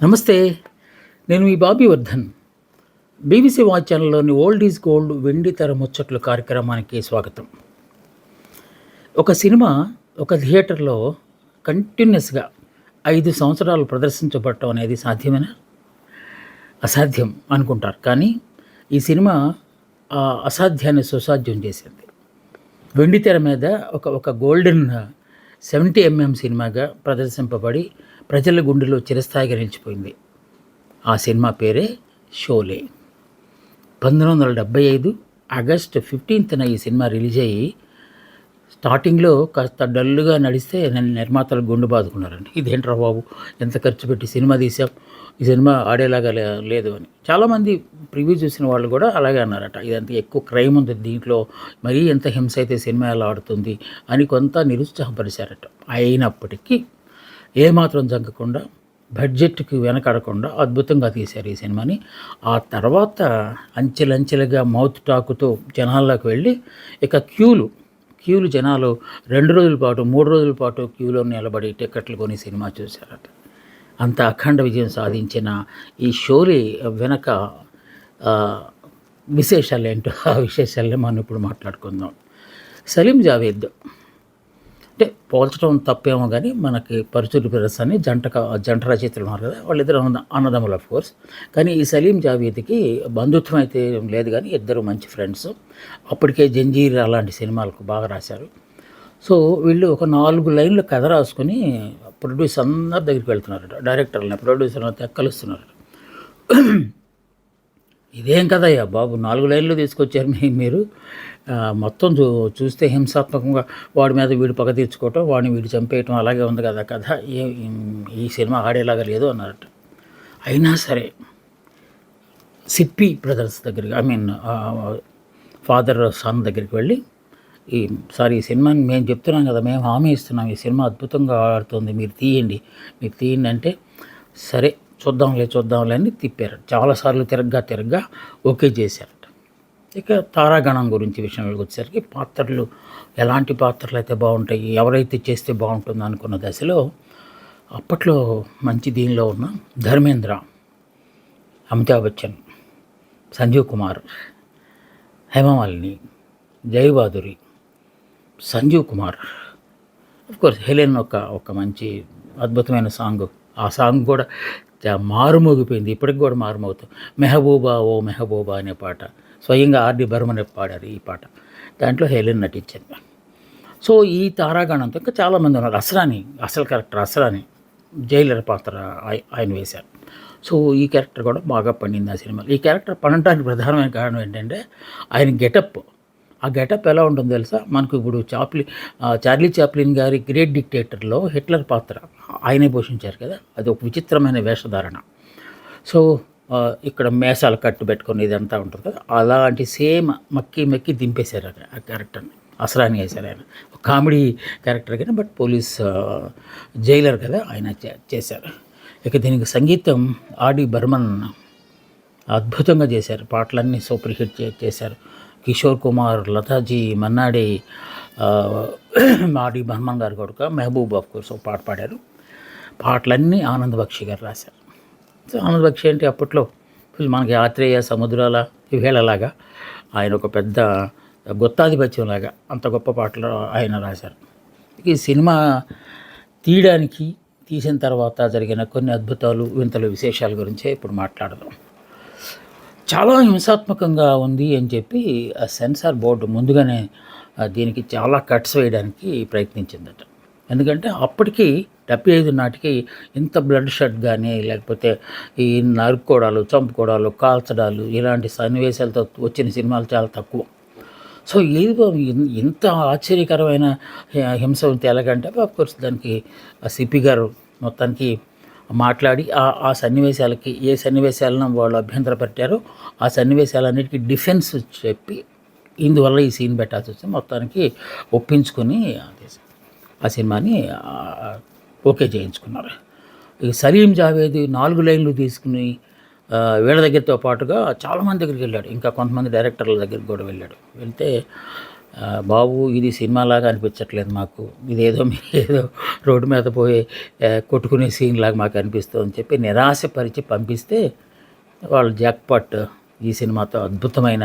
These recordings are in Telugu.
నమస్తే. నేను మీ బాబీ వర్ధన్. బీబీసీ వాచ్ ఛానల్‌లోని ఓల్డ్ ఈజ్ గోల్డ్ వెండి తెర ముచ్చట్లు కార్యక్రమానికి స్వాగతం. ఒక సినిమా ఒక థియేటర్‌లో కంటిన్యూయస్‌గా 5 సంవత్సరాలు ప్రదర్శించబడటం అనేది సాధ్యమేనా? అసాధ్యం అనుకుంటారు. కానీ ఈ సినిమా ఆ అసాధ్యాన్ని సుసాధ్యం చేసింది. వెండి తెర మీద ఒక గోల్డెన్ 70 ఎంఎం సినిమాగా ప్రదర్శింపబడి ప్రజల గుండెలో చిరస్థాయిగా నిలిచిపోయింది. ఆ సినిమా పేరే షోలే. 1975 ఆగస్టు 15న ఈ సినిమా రిలీజ్ అయ్యి స్టార్టింగ్లో కాస్త డల్లుగా నడిస్తే నిర్మాతలు గుండు బాదుకున్నారండి. ఇదేంట్రా బాబు, ఎంత ఖర్చు పెట్టి సినిమా తీసాం, ఈ సినిమా ఆడేలాగా లేదు అని. చాలామంది ప్రివ్యూ చూసిన వాళ్ళు కూడా అలాగే అన్నారట. ఇదంతా ఎక్కువ క్రైమ్ ఉంది దీంట్లో, మరీ ఎంత హింస అయితే సినిమా ఎలా ఆడుతుంది అని కొంత నిరుత్సాహపరిచారట. అయినప్పటికీ ఏమాత్రం జంకకుండా, బడ్జెట్కి వెనకడకుండా అద్భుతంగా తీశారు ఈ సినిమాని. ఆ తర్వాత అంచెలంచెలుగా మౌత్ టాకుతో జనాల్లోకి వెళ్ళి ఇక క్యూలు జనాలు 2 రోజుల పాటు 3 రోజుల పాటు క్యూలో నిలబడి టికెట్లు కొని సినిమా చూశారట. అంత అఖండ విజయం సాధించిన ఈ షోలే వెనక విశేషాలు ఏంటో ఆ విశేషాలనే మనం ఇప్పుడు మాట్లాడుకుందాం. సలీం జావేద్ అంటే పోల్చడం తప్పేమో కానీ మనకి పరుచూరి ప్రదర్శన అని జంట రచయితలు ఉన్నారు కదా, వాళ్ళిద్దరు అన్నదమ్ములు ఆఫ్ కోర్స్. కానీ ఈ సలీం జావేద్కి బంధుత్వం అయితే లేదు, కానీ ఇద్దరు మంచి ఫ్రెండ్స్. అప్పటికే జంజీర్ అలాంటి సినిమాలకు బాగా రాశారు. సో వీళ్ళు ఒక 4 లైన్లు కథ రాసుకుని ప్రొడ్యూసర్ అందరి దగ్గరికి వెళ్తున్నారట. డైరెక్టర్లని ప్రొడ్యూసర్ని కలుస్తున్నారు. ఇదేం కదయ్యా బాబు, 4 లైన్లు తీసుకొచ్చారు మీరు, మొత్తం చూస్తే హింసాత్మకంగా వాడి మీద వీడు పగ తీర్చుకోవటం, వాడిని వీడు చంపేయటం అలాగే ఉంది కదా కథ, ఈ సినిమా ఆడేలాగా లేదు అన్నారట. అయినా సరే సిప్పి బ్రదర్స్ దగ్గరికి, ఫాదర్ సన్ దగ్గరికి వెళ్ళి ఈ సినిమాని మేము చెప్తున్నాం కదా, మేము హామీ ఇస్తున్నాం, ఈ సినిమా అద్భుతంగా ఆడుతుంది, మీరు తీయండి అంటే సరే చూద్దాంలే అని తిప్పారు. చాలాసార్లు తిరగ్గా ఓకే చేశారట. ఇక తారాగణం గురించి విషయంలోకి వచ్చేసరికి పాత్రలు ఎలాంటి పాత్రలు అయితే బాగుంటాయి, ఎవరైతే చేస్తే బాగుంటుందో అనుకున్న దశలో అప్పట్లో మంచి దీనిలో ఉన్న ధర్మేంద్ర, అమితాబ్ బచ్చన్, సంజీవ్ కుమార్, హేమమాలిని, జయబాదురి, సంజీవ్ కుమార్, అఫ్కోర్స్ హెలెన్ ఒక మంచి అద్భుతమైన సాంగ్. ఆ సాంగ్ కూడా మారుమోగిపోయింది, ఇప్పటికి కూడా మారుమోగుతుంది. మెహబూబా ఓ మెహబూబా అనే పాట స్వయంగా ఆర్డి బర్మన్ పాడారు ఈ పాట. దాంట్లో హెలెన్ నటించింది. సో ఈ తారాగణంతో ఇంకా చాలామంది ఉన్నారు. అసరాని, అసలు క్యారెక్టర్ అసరాని జైలర్ పాత్ర ఆయన వేశారు. సో ఈ క్యారెక్టర్ కూడా బాగా పండింది ఆ సినిమాలో. ఈ క్యారెక్టర్ పండటానికి ప్రధానమైన కారణం ఏంటంటే ఆయన గెటప్. ఆ గెటప్ ఎలా ఉంటుందో తెలుసా, మనకు ఇప్పుడు చార్లీ చాప్లిన్ గారి గ్రేట్ డిక్టేటర్లో హిట్లర్ పాత్ర ఆయనే పోషించారు కదా, అది ఒక విచిత్రమైన వేషధారణ. సో ఇక్కడ మేసాలు కట్టు పెట్టుకొని ఇదంతా ఉంటుంది కదా, అలాంటి సేమ్ మక్కి దింపేశారు ఆ క్యారెక్టర్ని. అసరాని వేశారు ఆయన. కామెడీ క్యారెక్టర్ కానీ, బట్ పోలీస్ జైలర్ కదా ఆయన చేశారు. ఇక దీనికి సంగీతం ఆర్డి బర్మన్ అద్భుతంగా చేశారు. పాటలన్నీ సూపర్ హిట్ చేశారు. కిషోర్ కుమార్, లతాజీ, మన్నాడే, ఆర్డి బర్మన్ గారు కొడుక మెహబూబ్ ఆఫ్ కోర్స్ ఒక పాట పాడారు. పాటలన్నీ ఆనంద్ బక్షి గారు రాశారు. సో ఆనంద్ బక్షి అంటే అప్పట్లో మనకి ఆత్రేయ, సముద్రాల, ఇవేళలాగా ఆయన ఒక పెద్ద గుత్తాధిపత్యంలాగా అంత గొప్ప పాటలు ఆయన రాశారు. ఈ సినిమా తీసిన తర్వాత జరిగిన కొన్ని అద్భుతాలు, వింతలు, విశేషాల గురించే ఇప్పుడు మాట్లాడదాం. చాలా హింసాత్మకంగా ఉంది అని చెప్పి ఆ సెన్సార్ బోర్డు ముందుగానే దీనికి చాలా కట్స్ వేయడానికి ప్రయత్నించిందట. ఎందుకంటే అప్పటికి 75 నాటికి ఇంత బ్లడ్ షెడ్ కానీ, లేకపోతే ఈ నరుక్కోవడాలు, చంపుకోవడాలు, కాల్చడాలు ఇలాంటి సన్నివేశాలతో వచ్చిన సినిమాలు చాలా తక్కువ. సో ఏదో ఇంత ఆశ్చర్యకరమైన హింస ఉంటే ఎలాగంటే అఫ్కోర్స్ దానికి సిపి గారు మొత్తానికి మాట్లాడి ఆ సన్నివేశాలకి ఏ సన్నివేశాలను వాళ్ళు అభ్యంతర పెట్టారో ఆ సన్నివేశాలన్నిటికీ డిఫెన్స్ చెప్పి ఇందువల్ల ఈ సీన్ పెట్టాల్సి వస్తే మొత్తానికి ఒప్పించుకొని ఆ సినిమాని ఓకే చేయించుకున్నారు. ఈ సలీం జావేద్ 4 లైన్లు తీసుకుని వీళ్ళ దగ్గరతో పాటుగా చాలామంది దగ్గరికి వెళ్ళాడు. ఇంకా కొంతమంది డైరెక్టర్ల దగ్గరికి కూడా వెళ్తే బాబు ఇది సినిమాలాగా అనిపించట్లేదు మాకు, ఇదేదో మీరు ఏదో రోడ్డు మీద పోయి కొట్టుకునే సీన్ లాగా మాకు అనిపిస్తుంది అని చెప్పి నిరాశపరిచి పంపిస్తే వాళ్ళు జాక్పాట్ ఈ సినిమాతో అద్భుతమైన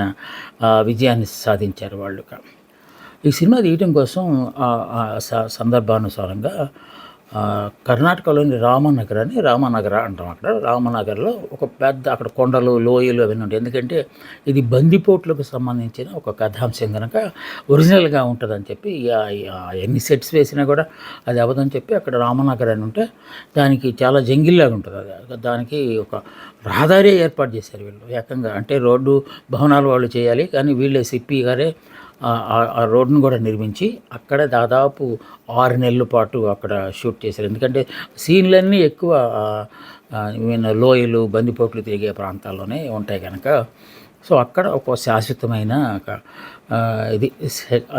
విజయాన్ని సాధించారు వాళ్ళు. ఈ సినిమా తీయడం కోసం సందర్భానుసారంగా కర్ణాటకలోని రామనగర అంటాం. అక్కడ రామనగర్లో ఒక పెద్ద అక్కడ కొండలు, లోయలు అవన్నీ ఉంటాయి. ఎందుకంటే ఇది బందిపోట్లకు సంబంధించిన ఒక కథాంశం కనుక ఒరిజినల్గా ఉంటుందని చెప్పి ఎన్ని సెట్స్ వేసినా కూడా అది అవ్వదని చెప్పి అక్కడ రామనగర్ అని ఉంటే దానికి చాలా జంగిల్లాగా ఉంటుంది. అది దానికి ఒక రహదారి ఏర్పాటు చేశారు వీళ్ళు ఏకంగా. అంటే రోడ్డు భవనాలు వాళ్ళు చేయాలి, కానీ వీళ్ళే సిప్పి గారే ఆ రోడ్డును కూడా నిర్మించి అక్కడ దాదాపు 6 నెలల పాటు అక్కడ షూట్ చేశారు. ఎందుకంటే సీన్లన్నీ ఎక్కువ లోయలు, బందిపోట్లు తిరిగే ప్రాంతాల్లోనే ఉంటాయి కనుక. సో అక్కడ ఒక శాశ్వతమైన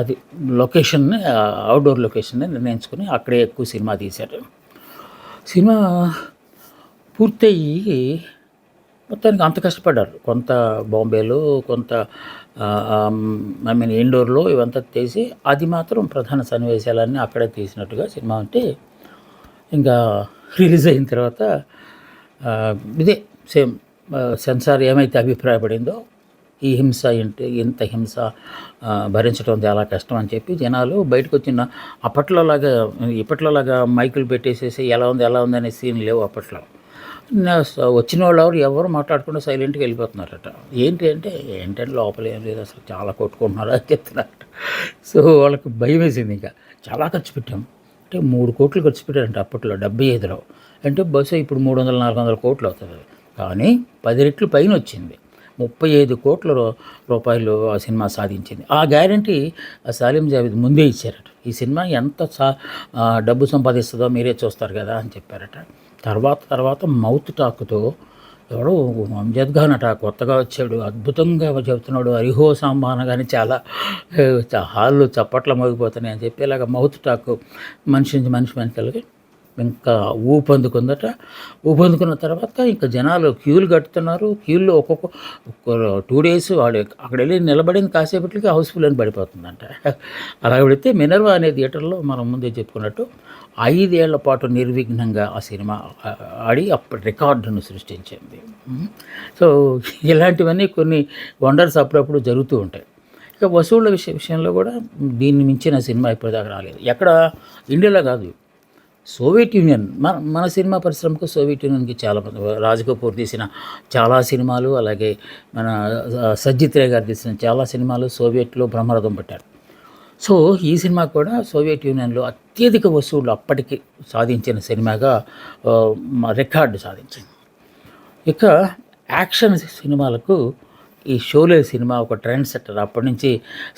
అది లొకేషన్ని, అవుట్డోర్ లొకేషన్ని నిర్ణయించుకుని అక్కడే ఎక్కువ సినిమా తీశారు. సినిమా పూర్తయ్యి మొత్తానికి అంత కష్టపడ్డారు. కొంత బాంబేలో, కొంత ఇండోర్లో ఇవంతా తీసి అది మాత్రం ప్రధాన సన్నివేశాలన్నీ అక్కడే తీసినట్టుగా సినిమా ఉంటే ఇంకా రిలీజ్ అయిన తర్వాత ఇదే సేమ్ సెన్సార్ ఏమైతే అభిప్రాయపడిందో ఈ హింస ఇంత హింస భరించడం చాలా కష్టం అని చెప్పి జనాలు బయటకు వచ్చిన అప్పట్లోలాగా ఇప్పట్లోలాగా మైకులు పెట్టేసేసి ఎలా ఉంది అనే సీన్ లేవు అప్పట్లో. వచ్చిన వాళ్ళు ఎవరు మాట్లాడకుండా సైలెంట్గా వెళ్ళిపోతున్నారట. ఏంటంటే లోపల ఏం లేదు, అసలు చాలా కొట్టుకుంటున్నారు అని చెప్తున్నారట. సో వాళ్ళకి భయం వేసింది. ఇంకా చాలా ఖర్చు పెట్టాం అంటే 3 కోట్లు ఖర్చు పెట్టారంట అప్పట్లో 75లో. అంటే బస్సు ఇప్పుడు 300-400 కోట్లు అవుతుంది, కానీ 10 రెట్లు పైన వచ్చింది. 35 కోట్ల రూపాయలు ఆ సినిమా సాధించింది. ఆ గ్యారంటీ సలీం జావేద్ ముందే ఇచ్చారట. ఈ సినిమా ఎంత డబ్బు సంపాదిస్తుందో మీరే చూస్తారు కదా అని చెప్పారట. తర్వాత మౌత్ టాక్తో ఎవడో అమ్జద్ ఖాన్ అట కొత్తగా వచ్చాడు, అద్భుతంగా చెబుతున్నాడు, హరిహో సాంబా అనగానే చాలా హాళ్ళు చప్పట్లు మోగిపోతున్నాయి అని చెప్పి ఇలాగ మౌత్ టాక్ మనిషి వెనకాలకి ఇంకా ఊపందుకుందట. ఊపందుకున్న తర్వాత ఇంకా జనాలు క్యూలు కట్టుతున్నారు. క్యూల్లో ఒక్కొక్క 2 డేస్ వాడు అక్కడ వెళ్ళి నిలబడింది కాసేపటికి హౌస్ఫుల్ అని పడిపోతుందంట. అలా పెడితే మినర్వా అనే థియేటర్లో మనం ముందే చెప్పుకున్నట్టు 5 ఏళ్ల పాటు నిర్విఘ్నంగా ఆ సినిమా ఆడి అప్పుడు రికార్డును సృష్టించింది. సో ఇలాంటివన్నీ కొన్ని వండర్స్ అప్పుడప్పుడు జరుగుతూ ఉంటాయి. ఇక వసూళ్ల విషయంలో కూడా దీన్ని మించిన సినిమా ఇప్పటిదాకా రాలేదు ఎక్కడ, ఇండియాలో కాదు, సోవియట్ యూనియన్. మన సినిమా పరిశ్రమకు సోవియట్ యూనియన్కి చాలా రాజ్ కపూర్ తీసిన చాలా సినిమాలు, అలాగే మన సజ్జిత్ రే గారు తీసిన చాలా సినిమాలు సోవియట్లో బ్రహ్మరథం పట్టారు. సో ఈ సినిమా కూడా సోవియట్ యూనియన్లో అత్యధిక వసూళ్లు అప్పటికి సాధించిన సినిమాగా రికార్డు సాధించింది. ఇక యాక్షన్ సినిమాలకు ఈ షోలే సినిమా ఒక ట్రెండ్ సెట్టర్. అప్పటి నుంచి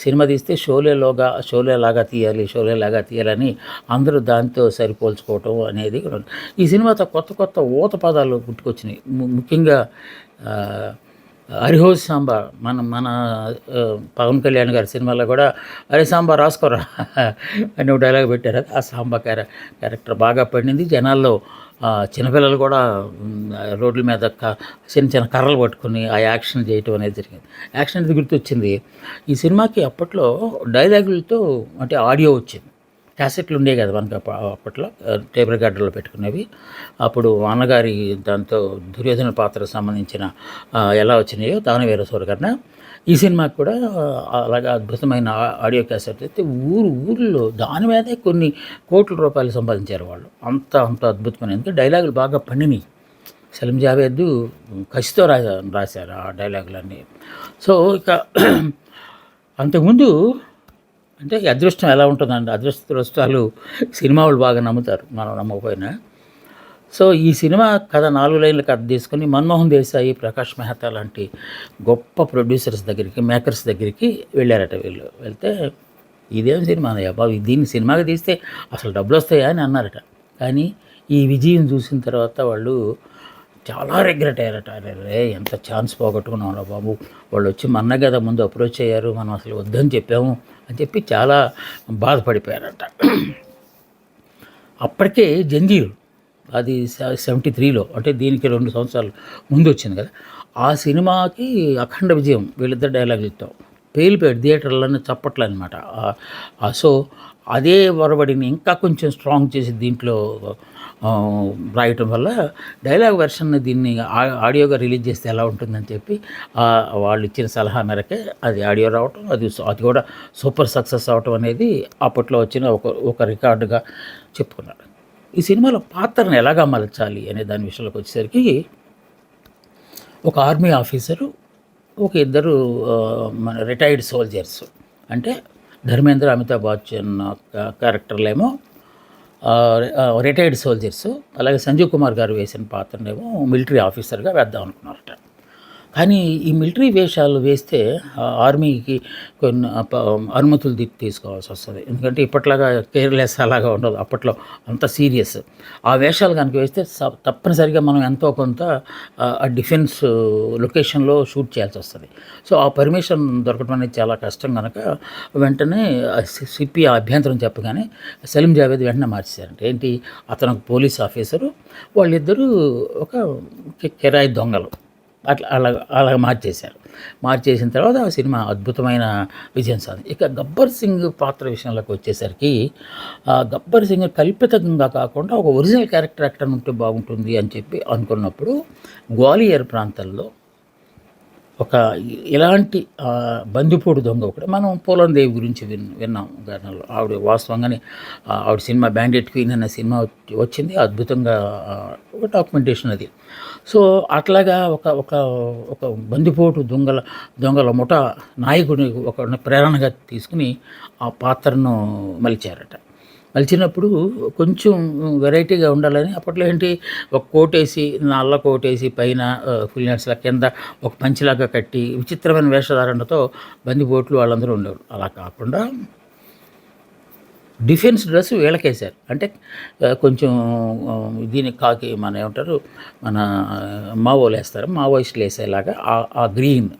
సినిమా తీస్తే షోలేలాగా తీయాలని అందరూ దాంతో సరిపోల్చుకోవటం అనేది. ఈ సినిమాతో కొత్త ఊత పదాలు పుట్టుకొచ్చినాయి. ముఖ్యంగా హరిహో సాంబా మన పవన్ కళ్యాణ్ గారి సినిమాలో కూడా అరే సాంబా రాసుకోరా అని ఒక డైలాగ్ పెట్టారు. ఆ సాంబా క్యారెక్టర్ బాగా పడింది జనాల్లో. చిన్నపిల్లలు కూడా రోడ్ల మీద చిన్న కర్రలు పట్టుకుని ఆ యాక్షన్ చేయటం అనేది జరిగింది. యాక్షన్ అనేది గుర్తొచ్చింది. ఈ సినిమాకి అప్పట్లో డైలాగులతో అంటే ఆడియో వచ్చింది. క్యాసెట్లు ఉండేవి కదా మనకి అప్పట్లో, టేబుల్ గార్డర్లో పెట్టుకునేవి. అప్పుడు అన్నగారి దాంతో దుర్యోధన పాత్రకు సంబంధించిన ఎలా వచ్చినాయో దానవీర సూరకర్ణ. ఈ సినిమాకి కూడా అలాగా అద్భుతమైన ఆడియో క్యాసెట్ అయితే ఊర్లో దాని మీదే కొన్ని కోట్ల రూపాయలు సంపాదించారు వాళ్ళు. అంత అద్భుతమైన, ఎందుకంటే డైలాగులు బాగా పండినాయి. సలీం జావేద్ కసితో రాశారు ఆ డైలాగులన్నీ. సో ఇక అంతకుముందు అంటే అదృష్టం ఎలా ఉంటుందండి, అదృష్టాలు సినిమా వాళ్ళు బాగా నమ్ముతారు, మనం నమ్మకపోయినా. సో ఈ సినిమా కథ 4 లైన్ల కథ తీసుకుని మన్మోహన్ దేశాయి, ప్రకాష్ మెహతా లాంటి గొప్ప ప్రొడ్యూసర్స్ దగ్గరికి, మేకర్స్ దగ్గరికి వెళ్ళారట. వెళ్తే ఇదేం సినిమా బాబు, దీన్ని సినిమాగా తీస్తే అసలు డబ్బులు వస్తాయా అని అన్నారట. కానీ ఈ విజయం చూసిన తర్వాత వాళ్ళు చాలా రిగ్రెట్ అయ్యారట. అరే ఎంత ఛాన్స్ పోగొట్టుకున్నాం బాబు, వాళ్ళు వచ్చి మన కదా ముందు అప్రోచ్ అయ్యారు, మనం అసలు వద్దని చెప్పాము అని చెప్పి చాలా బాధపడిపోయారట. అప్పటికే జంజీర్ అది 73లో, అంటే దీనికి 2 సంవత్సరాలు ముందు వచ్చింది కదా. ఆ సినిమాకి అఖండ విజయం వీళ్ళిద్దరు డైలాగులతో. పేలిపోయాడు థియేటర్లోనే చప్పట్లు అనమాట. సో అదే ఒరవడిని ఇంకా కొంచెం స్ట్రాంగ్ చేసి దీంట్లో రాయటం వల్ల డైలాగ్ వెర్షన్ దీన్ని ఆడియోగా రిలీజ్ చేస్తే ఎలా ఉంటుందని చెప్పి వాళ్ళు ఇచ్చిన సలహా మేరకే అది ఆడియో రావటం, అది కూడా సూపర్ సక్సెస్ అవటం అనేది అప్పట్లో వచ్చిన ఒక రికార్డుగా చెప్పుకున్నారు. ఈ సినిమాలో పాత్రను ఎలాగా మలచాలి అనే దాని విషయంలోకి వచ్చేసరికి ఒక ఆర్మీ ఆఫీసరు, ఒక ఇద్దరు మన రిటైర్డ్ సోల్జర్స్, అంటే ధర్మేంద్ర, అమితాబ్ బచ్చన్ క్యారెక్టర్లేమో రిటైర్డ్ సోల్జర్స్, అలాగే సంజీవ్ కుమార్ గారు వేసిన పాత్రనేమో మిలిటరీ ఆఫీసర్గా వేద్దాం అనుకున్నారట. కానీ ఈ మిలిటరీ వేషాలు వేస్తే ఆర్మీకి కొన్ని అనుమతులు తీసుకోవాల్సి వస్తుంది. ఎందుకంటే ఇప్పట్లాగా కేర్లెస్ అలాగా ఉండదు, అప్పట్లో అంత సీరియస్. ఆ వేషాలు కనుక వేస్తే తప్పనిసరిగా మనం ఎంతో కొంత ఆ డిఫెన్స్ లొకేషన్లో షూట్ చేయాల్సి వస్తుంది. సో ఆ పర్మిషన్ దొరకడం అనేది చాలా కష్టం కనుక వెంటనే సిపి అభ్యంతరం చెప్పగానే సలీం జావేద్ వెంటనే మార్చేశారంటే ఏంటి, అతను పోలీస్ ఆఫీసరు, వాళ్ళిద్దరూ ఒక కిరాయి దొంగలు, అలా మార్చేశారు. మార్చేసిన తర్వాత ఆ సినిమా అద్భుతమైన విజయం సాధించింది. ఇక గబ్బర్ సింగ్ పాత్ర విషయంలోకి వచ్చేసరికి గబ్బర్ సింగ్ కల్పితంగా కాకుండా ఒక ఒరిజినల్ క్యారెక్టర్ యాక్టర్ ఉంటే బాగుంటుంది అని చెప్పి అనుకున్నప్పుడు గ్వాలియర్ ప్రాంతంలో ఒక ఇలాంటి బందిపోటు దొంగ ఒకటి, మనం పోలం దేవి గురించి విన్నాం గతంలో. ఆవిడ వాస్తవంగానే ఆవిడ సినిమా బ్యాండెట్ క్వీన్ అనే సినిమా వచ్చింది, అద్భుతంగా ఒక డాక్యుమెంటేషన్ అది. సో అట్లాగా ఒక ఒక ఒక బందిపోటు దొంగల ముఠ నాయకుడిని ఒక ప్రేరణగా తీసుకుని ఆ పాత్రను మలిచారట. మలిచినప్పుడు కొంచెం వెరైటీగా ఉండాలని అప్పట్లో ఏంటి, ఒక కోటేసి నల్ల కోటేసి పైన ఫుల్ హ్యాండ్స్లా కింద ఒక పంచిలాగా కట్టి విచిత్రమైన వేషధారణతో బందిపోట్లు వాళ్ళందరూ ఉండేవారు. అలా కాకుండా డిఫెన్స్ డ్రెస్ వీళ్ళకేశారు. అంటే కొంచెం దీనికి కాకి మన ఏమంటారు, మన మావోలు వేస్తారు, మావోయిస్టులు వేసేలాగా ఆ గ్రీన్,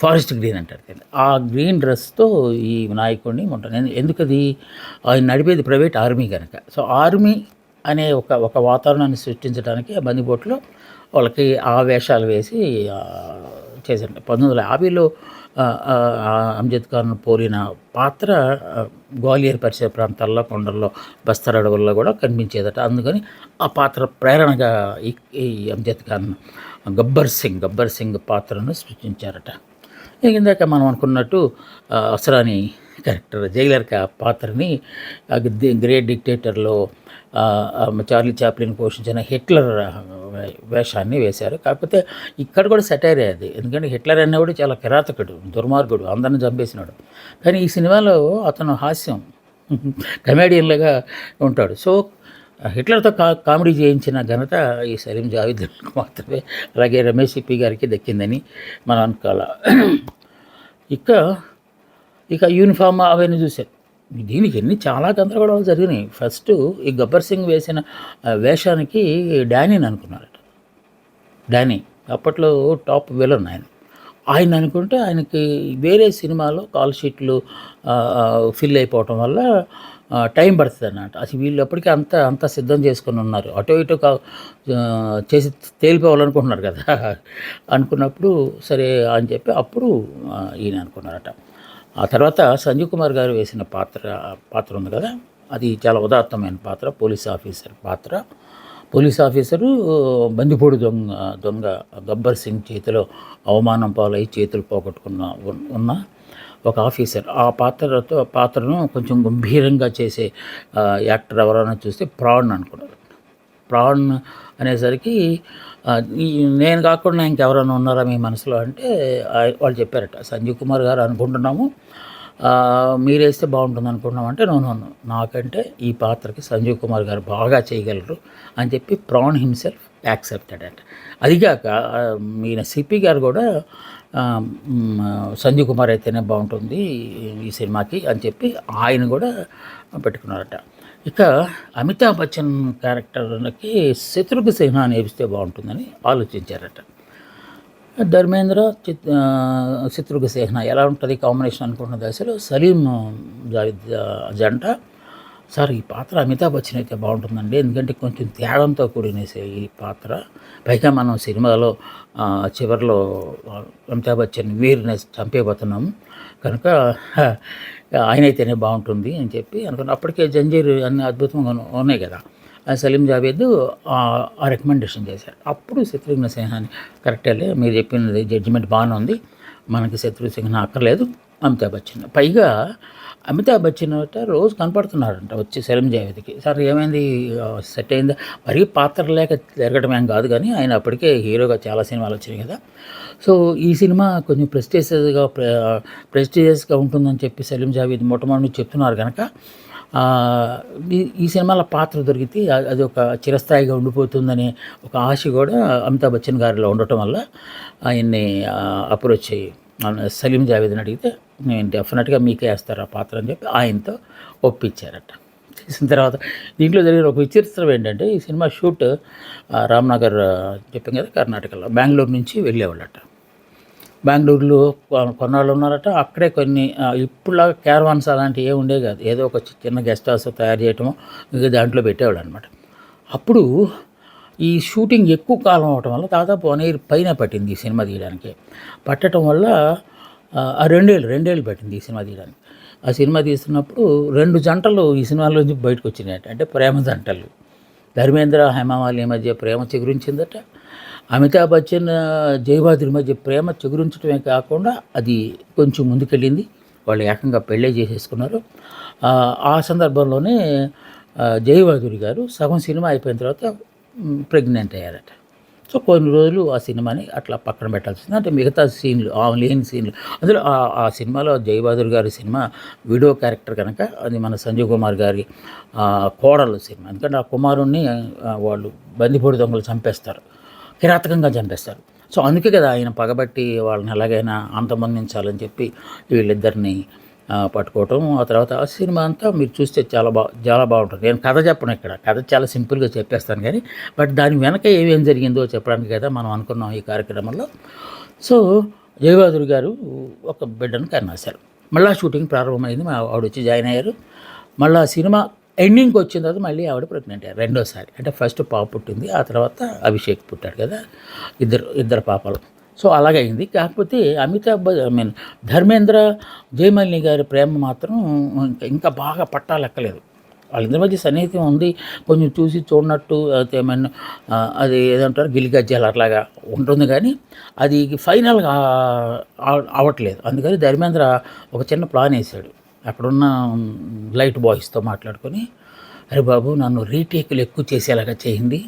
ఫారెస్ట్ గ్రీన్ అంటారు కదా, ఆ గ్రీన్ డ్రెస్తో ఈ నాయకుడిని ఉంటాను. ఎందుకది, ఆయన నడిపేది ప్రైవేట్ ఆర్మీ కనుక. సో ఆర్మీ అనే ఒక వాతావరణాన్ని సృష్టించడానికి ఆ బందిపోట్లో వాళ్ళకి ఆ వేషాలు వేసి చేశారు. 1950లో అమ్జద్ ఖాన్ పోలిన పాత్ర గ్వాలియర్ పరిసర ప్రాంతాల్లో, కొండల్లో, బస్తర్ అడవుల్లో కూడా కనిపించేదట. అందుకని ఆ పాత్ర ప్రేరణగా ఈ అమ్జద్ ఖాన్ గబ్బర్ సింగ్ పాత్రను సృష్టించారట. ఇందాక మనం అనుకున్నట్టు అసరాని క్యారెక్టర్ జైలర్ పాత్రని గ్రేట్ డిక్టేటర్లో చార్లీ చాప్లిన్ పోషించిన హిట్లర్ వేషాన్ని వేశారు. కాకపోతే ఇక్కడ కూడా సెటైరే అది, ఎందుకంటే హిట్లర్ అనేవాడు చాలా కిరాతకుడు, దుర్మార్గుడు, అందరిని చంపేసినాడు. కానీ ఈ సినిమాలో అతను హాస్యం కమేడియన్లుగా ఉంటాడు. సో హిట్లర్తో కామెడీ చేయించిన ఘనత ఈ సలీం జావేద్ మాత్రమే, అలాగే రమేష్ సిప్పి గారికి దక్కిందని మనం అనుకోవాలి. ఇక యూనిఫామ్ అవన్నీ చూశారు. దీనికి చాలా గందరగోళాలు జరిగినాయి. ఫస్ట్ ఈ గబ్బర్ సింగ్ వేసిన వేషానికి డానీని అనుకున్నారట. డానీ అప్పట్లో టాప్ విలన్ ఆయన అనుకుంటే ఆయనకి వేరే సినిమాలో కాల్ షీట్లు ఫిల్ అయిపోవటం వల్ల టైం పడుతుంది అన్నమాట. అసలు వీళ్ళు అప్పటికీ అంత సిద్ధం చేసుకుని ఉన్నారు, అటు ఇటు చేసి తేలిపోవాలనుకుంటున్నారు కదా. అనుకున్నప్పుడు సరే అని చెప్పి అప్పుడు ఈయన అనుకున్నారట. ఆ తర్వాత సంజీవ్ కుమార్ గారు వేసిన పాత్ర ఉంది కదా, అది చాలా ఉదాత్తమైన పాత్ర, పోలీస్ ఆఫీసరు బందిపోడు దొంగ గబ్బర్ సింగ్ చేతిలో అవమానం పాలై చేతులు ఉన్న ఒక ఆఫీసర్. ఆ పాత్రను కొంచెం గంభీరంగా చేసే యాక్టర్ ఎవరైనా చూస్తే ప్రాణ్ అనుకున్నారు. ప్రాణ్ అనేసరికి నేను కాకుండా ఇంకెవరైనా ఉన్నారా మీ మనసులో అంటే వాళ్ళు చెప్పారట, సంజీవ్ కుమార్ గారు అనుకుంటున్నాము, మీరేస్తే బాగుంటుంది అనుకుంటున్నాం అంటే నో నాకంటే ఈ పాత్రకి సంజీవ్ కుమార్ గారు బాగా చేయగలరు అని చెప్పి ప్రాణ్ హిమ్సెల్ఫ్ యాక్సెప్టెడ్ అంట. అదిగాక ఈయన సిపి గారు కూడా సంజీవ్ కుమార్ అయితేనే బాగుంటుంది ఈ సినిమాకి అని చెప్పి ఆయన కూడా పెట్టుకున్నారట. ఇక అమితాబ్ బచ్చన్ క్యారెక్టర్కి శత్రుఘ్న సిన్హా నేర్పిస్తే బాగుంటుందని ఆలోచించారట. ధర్మేంద్ర శత్రుఘ్న సిన్హా ఎలా ఉంటుంది కాంబినేషన్ అనుకుంటున్న దశలో సలీం జావేద్ జంట సార్ ఈ పాత్ర అమితాబ్ బచ్చన్ అయితే బాగుంటుందండి, ఎందుకంటే కొంచెం త్యాగంతో కూడిన ఈ పాత్ర. పైగా మనం సినిమాలో చివరిలో అమితాబ్ బచ్చన్ వీరిని చంపేయబోతున్నాము కనుక ఆయనైతేనే బాగుంటుంది అని చెప్పి అనుకున్న. అప్పటికే జంజీర్ అన్ని అద్భుతంగా ఉన్నాయి కదా. సలీం జావేద్ ఆ రికమెండేషన్ చేశారు. అప్పుడు శత్రుఘ్న సిన్హాని కరెక్టే, మీరు చెప్పినది జడ్జిమెంట్ బాగానే ఉంది, మనకి శత్రుఘ్న సిన్హా అక్కర్లేదు, అమితాబ్ బచ్చన్. పైగా అమితాబ్ బచ్చన్ రోజు కనపడుతున్నాడంట వచ్చి సలీం జావేద్కి. సార్ ఏమైంది, సెట్ అయిందా? మరీ పాత్ర లేక తిరగడం ఏం కాదు, కానీ ఆయన అప్పటికే హీరోగా చాలా సినిమాలు వచ్చినాయి కదా. సో ఈ సినిమా కొంచెం ప్రెస్టీజియస్గా ఉంటుందని చెప్పి సలీం జావేద్ మొట్టమొదటి చెప్తున్నారు కనుక ఈ సినిమాలో పాత్ర దొరికితే అది ఒక చిరస్థాయిగా ఉండిపోతుందనే ఒక ఆశ కూడా అమితాబ్ బచ్చన్ గారిలో ఉండటం వల్ల ఆయన్ని అప్రోచ్ అయ్యి సలీం జావేద్ని అడిగితే నేను డెఫినెట్గా మీకే వేస్తారు ఆ పాత్ర అని చెప్పి ఆయనతో ఒప్పించారట. చేసిన తర్వాత దీంట్లో జరిగిన ఒక విచిత్రం ఏంటంటే, ఈ సినిమా షూట్ రామ్నగర్ చెప్పాం కదా, కర్ణాటకలో బెంగళూరు నుంచి వెళ్ళేవాళ్ళట. బెంగళూరులో కొన్నాళ్ళు ఉన్నారట. అక్కడే కొన్ని ఇప్పుడులాగా క్యారవాన్స్ అలాంటివి ఏమి ఉండే కాదు, ఏదో ఒక చిన్న గెస్ట్ హౌస్ తయారు చేయటమో ఇంకా దాంట్లో పెట్టేవాళ్ళు అనమాట. అప్పుడు ఈ షూటింగ్ ఎక్కువ కాలం అవటం వల్ల దాదాపు 1 year పైన పట్టింది ఈ సినిమా తీయడానికి. పట్టడం వల్ల రెండేళ్ళు పట్టింది ఈ సినిమా తీయడానికి. ఆ సినిమా తీస్తున్నప్పుడు 2 జంటలు ఈ సినిమాలోంచి బయటకు వచ్చినాయట, అంటే ప్రేమ జంటలు. ధర్మేంద్ర హేమమాలిని మధ్య ప్రేమ చిగురించిందట. అమితాబ్ బచ్చన్ జయబాదురి మధ్య ప్రేమ చిగురించడమే కాకుండా అది కొంచెం ముందుకెళ్ళింది, వాళ్ళు ఏకంగా పెళ్ళే చేసేసుకున్నారు. ఆ సందర్భంలోనే జయబాదురి గారు సగం సినిమా అయిపోయిన తర్వాత ప్రెగ్నెంట్ అయ్యారట. సో కొన్ని రోజులు ఆ సినిమాని అట్లా పక్కన పెట్టాల్సింది. అంటే మిగతా సీన్లు లేని సీన్లు అందులో ఆ సినిమాలో జయబాదురి గారి సినిమా వీడియో క్యారెక్టర్ కనుక అది మన సంజయ్ కుమార్ గారి కోడలు సినిమా. ఎందుకంటే ఆ కుమారుణ్ణి వాళ్ళు బందిపోటు దొంగలు చంపేస్తారు, కిరాతకంగా చంపేస్తారు. సో అందుకే కదా ఆయన పగబట్టి వాళ్ళని ఎలాగైనా అంతమొందించాలని చెప్పి వీళ్ళిద్దరిని పట్టుకోవటం. ఆ తర్వాత ఆ సినిమా అంతా మీరు చూస్తే చాలా బాగుంటుంది. నేను కథ చెప్పను ఇక్కడ, కథ చాలా సింపుల్గా చెప్పేస్తాను కానీ, బట్ దాని వెనక ఏమేం జరిగిందో చెప్పడానికి కదా మనం అనుకున్నాం ఈ కార్యక్రమంలో. సో జయబాదురి గారు ఒక బిడ్డను కన్నాశారు. మళ్ళీ షూటింగ్ ప్రారంభమైంది, ఆవిడ వచ్చి జాయిన్ అయ్యారు. మళ్ళీ ఆ సినిమా ఎండింగ్కి వచ్చిన తర్వాత మళ్ళీ ఆవిడ ప్రెగ్నెంట్ అయ్యారు రెండోసారి. అంటే ఫస్ట్ పాప పుట్టింది, ఆ తర్వాత అభిషేక్ పుట్టాడు కదా, ఇద్దరు పాపలు. సో అలాగైంది. కాకపోతే ధర్మేంద్ర జయమాలిని గారి ప్రేమ మాత్రం ఇంకా బాగా పట్టాలెక్కలేదు. వాళ్ళిద్దరి మధ్య సన్నిహితం ఉంది, కొంచెం చూసి చూడనట్టు అయితే ఏమైనా అది ఏదంటారు గిలిగజ్జాలు అట్లాగా ఉంటుంది, కానీ అది ఫైనల్గా అవ్వట్లేదు. అందుకని ధర్మేంద్ర ఒక చిన్న ప్లాన్ వేసాడు. అక్కడున్న లైట్ బాయ్స్తో మాట్లాడుకొని, అరే బాబు నన్ను రీటేకులు ఎక్కువ చేసేలాగా చేయండి,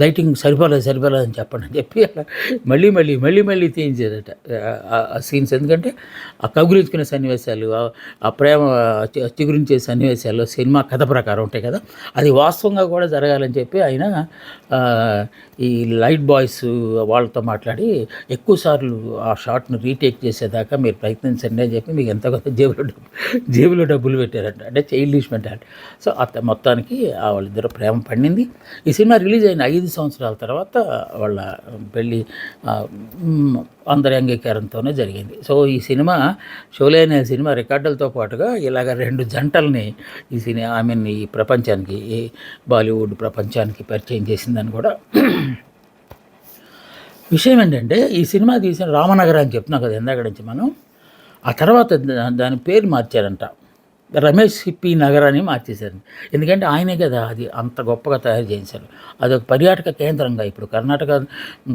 లైటింగ్ సరిపోలేదని చెప్పండి అని చెప్పి మళ్ళీ తీయించేదట ఆ సీన్స్. ఎందుకంటే ఆ కగురించుకునే సన్నివేశాలు, ఆ ప్రేమ చిగురించే సన్నివేశాలు సినిమా కథ ప్రకారం ఉంటాయి కదా, అది వాస్తవంగా కూడా జరగాలని చెప్పి ఆయన ఈ లైట్ బాయ్స్ వాళ్ళతో మాట్లాడి ఎక్కువసార్లు ఆ షాట్ను రీటేక్ చేసేదాకా మీరు ప్రయత్నించండి అని చెప్పి మీకు ఎంత కొంత జేబులో డబ్బులు పెట్టారంట, అంటే చైల్డిష్ మెంటాలిటీ. సో మొత్తానికి వాళ్ళిద్దరు ప్రేమ పండింది. ఈ సినిమా రిలీజ్ అయిన 5 సంవత్సరాల తర్వాత వాళ్ళ పెళ్ళి అందరి అంగీకారంతోనే జరిగింది. సో ఈ సినిమా షోలే అనే సినిమా రికార్డులతో పాటుగా ఇలాగ 2 జంటల్ని ఈ ప్రపంచానికి, ఈ బాలీవుడ్ ప్రపంచానికి పరిచయం చేసిందని కూడా విషయం. ఏంటంటే ఈ సినిమా తీసిన రామనగర్ అని చెప్తున్నాం కదా ఇందాక నుంచి మనం, ఆ తర్వాత దాని పేరు మార్చారంట, రమేష్ పి నగర్ అని మార్చేశారు. ఎందుకంటే ఆయనే కదా అది అంత గొప్పగా తయారు చేశారు. అదొక పర్యాటక కేంద్రంగా ఇప్పుడు కర్ణాటక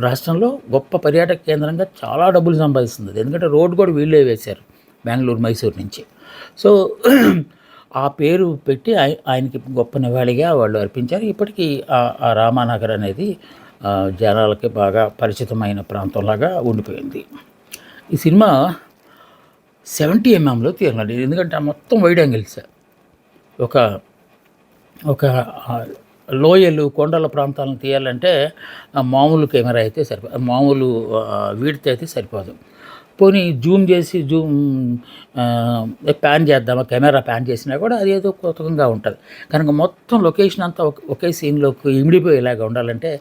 రాష్ట్రంలో గొప్ప పర్యాటక కేంద్రంగా చాలా డబ్బులు సంపాదిస్తుంది. ఎందుకంటే రోడ్డు కూడా వీళ్ళే వేశారు బెంగళూరు మైసూరు నుంచి. సో ఆ పేరు పెట్టి ఆయనకి గొప్ప నివాళిగా వాళ్ళు అర్పించారు. ఇప్పటికీ ఆ రామానగర్ అనేది జనాలకి బాగా పరిచితమైన ప్రాంతంలాగా ఉండిపోయింది. ఈ సినిమా 70 mm తీయాలండి, ఎందుకంటే మొత్తం వైడ్ యాంగిల్స్, ఒక లోయలు కొండల ప్రాంతాలను తీయాలంటే మామూలు కెమెరా అయితే సరిపోదు, మామూలు వీడితే అయితే సరిపోదు. పోనీ జూమ్ చేసి ప్యాన్ చేద్దామా, కెమెరా ప్యాన్ చేసినా కూడా అది ఏదో కొత్తగా ఉంటుంది. కనుక మొత్తం లొకేషన్ అంతా ఒకే సీన్లోకి ఇమిడిపోయేలాగా ఉండాలంటే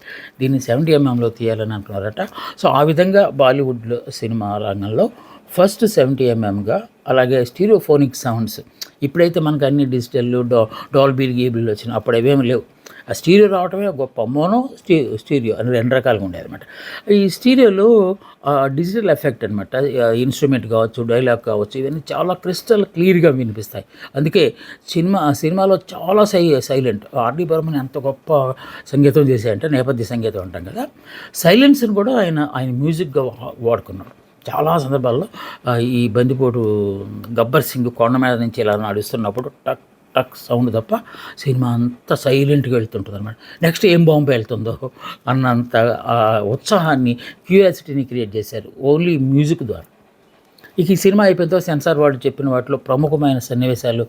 దీన్ని 70 mm తీయాలని అంటున్నారట. సో ఆ విధంగా బాలీవుడ్లో సినిమా రంగంలో ఫస్ట్ 70 mm అలాగే స్టీరియోఫోనిక్ సౌండ్స్ ఇప్పుడైతే మనకు అన్ని డిజిటల్ డాల్బీ గీబుల్ వచ్చినాయి, అప్పుడు అవేమి లేవు. ఆ స్టీరియో రావటమే గొప్ప. మోనో స్టీరియో అని 2 రకాలుగా ఉండేది అనమాట. ఈ స్టీరియోలో డిజిటల్ ఎఫెక్ట్ అనమాట. ఇన్స్ట్రుమెంట్ కావచ్చు, డైలాగ్ కావచ్చు, ఇవన్నీ చాలా క్రిస్టల్ క్లియర్గా వినిపిస్తాయి. అందుకే సినిమాలో చాలా సైలెంట్. ఆర్డి బర్మన్ ఎంత గొప్ప సంగీతం చేశాయంటే, నేపథ్య సంగీతం అంటాం కదా, సైలెన్స్ని కూడా ఆయన మ్యూజిక్గా వాడుకున్నాడు. చాలా సందర్భాల్లో ఈ బందిపోటు గబ్బర్ సింగ్ కొండ మీద నుంచి ఇలా నడుస్తున్నప్పుడు టక్ టక్ సౌండ్ తప్ప సినిమా అంతా సైలెంట్గా వెళ్తుంటుంది అనమాట. నెక్స్ట్ ఏం బాంబు వెళ్తుందో అన్నంత ఉత్సాహాన్ని, క్యూరియాసిటీని క్రియేట్ చేశారు ఓన్లీ మ్యూజిక్ ద్వారా. ఇక ఈ సినిమా అయిపోయిన సెన్సార్ వాళ్ళు చెప్పిన వాటిలో ప్రముఖమైన సన్నివేశాలు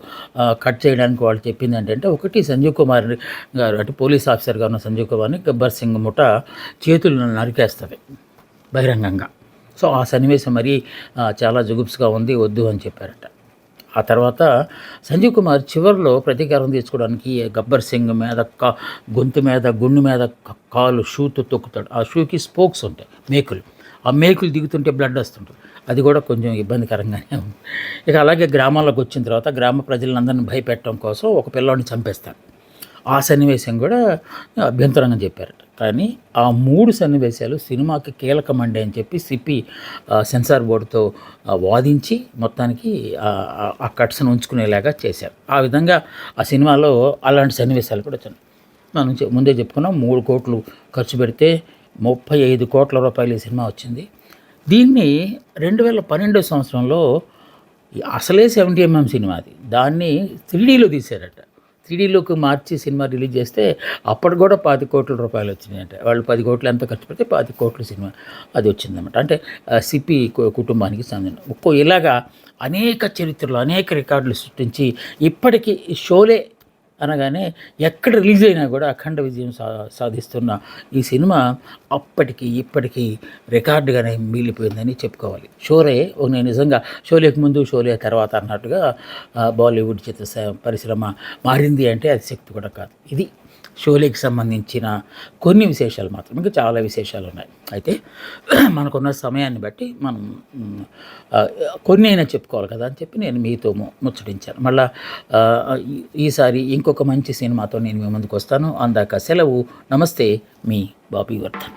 కట్ చేయడానికి వాళ్ళు చెప్పింది ఏంటంటే, ఒకటి సంజీవ్ కుమార్ గారు, అంటే పోలీస్ ఆఫీసర్గా ఉన్న సంజీవ్ కుమార్ని గబ్బర్ సింగ్ ముఠ చేతులను నరికేస్తుంది బహిరంగంగా. సో ఆ సన్నివేశం మరి చాలా జుగుప్స్గా ఉంది, వద్దు అని చెప్పారట. ఆ తర్వాత సంజీవ్ కుమార్ చివరిలో ప్రతీకారం తీర్చుకోవడానికి గబ్బర్ సింగ్ మీద గొంతు మీద, గుండు మీద కాలు షూతో తొక్కుతాడు. ఆ షూకి స్పోక్స్ ఉంటాయి, మేకులు. ఆ మేకులు దిగుతుంటే బ్లడ్ వస్తుంటుంది. అది కూడా కొంచెం ఇబ్బందికరంగానే ఉంది. ఇక అలాగే గ్రామాల్లోకి వచ్చిన తర్వాత గ్రామ ప్రజలందరినీ భయపెట్టడం కోసం ఒక పిల్లోడిని చంపేస్తారు. ఆ సన్నివేశం కూడా అభ్యంతరంగా చెప్పారట. కానీ ఆ 3 సన్నివేశాలు సినిమాకి కీలకమండి అని చెప్పి సిప్పి సెన్సార్ బోర్డుతో వాదించి మొత్తానికి ఆ కట్స్ను ఉంచుకునేలాగా చేశారు. ఆ విధంగా ఆ సినిమాలో అలాంటి సన్నివేశాలు కూడా వచ్చినాయి. మనం ముందే చెప్పుకున్నాం, 3 కోట్లు ఖర్చు పెడితే 35 కోట్ల రూపాయలు ఈ సినిమా వచ్చింది. దీన్ని 2012 సంవత్సరంలో అసలే 70mm సినిమా అది, దాన్ని 3Dలో తీశారట. 3Dలోకి మార్చి సినిమా రిలీజ్ చేస్తే అప్పటికి కూడా 25 కోట్ల రూపాయలు వచ్చినాయంట. వాళ్ళు 10 కోట్లు ఎంత ఖర్చు పెడితే 25 కోట్ల సినిమా అది వచ్చిందన్నమాట. అంటే సిపి కుటుంబానికి చెందిన ఇలాగా అనేక చరిత్రలు, అనేక రికార్డులు సృష్టించి ఇప్పటికీ షోలే అనగానే ఎక్కడ రిలీజ్ అయినా కూడా అఖండ విజయం సాధిస్తున్న ఈ సినిమా అప్పటికి ఇప్పటికీ రికార్డుగానే మిగిలిపోయిందని చెప్పుకోవాలి. షోలే నేను నిజంగా షోలేకి ముందు షోలే తర్వాత అన్నట్టుగా బాలీవుడ్ చిత్ర పరిశ్రమ మారింది అంటే అది శక్తి కూడా కాదు. ఇది షోలేకి సంబంధించిన కొన్ని విశేషాలు మాత్రం, ఇంకా చాలా విశేషాలు ఉన్నాయి. అయితే మనకున్న సమయాన్ని బట్టి మనం కొన్ని అయినా చెప్పుకోవాలి కదా అని చెప్పి నేను మీతో ముచ్చటించాను. మళ్ళీ ఈసారి ఇంకొక మంచి సినిమాతో నేను మీ ముందుకు వస్తాను. అందాక సెలవు. నమస్తే, మీ బాబీ వర్ధన్.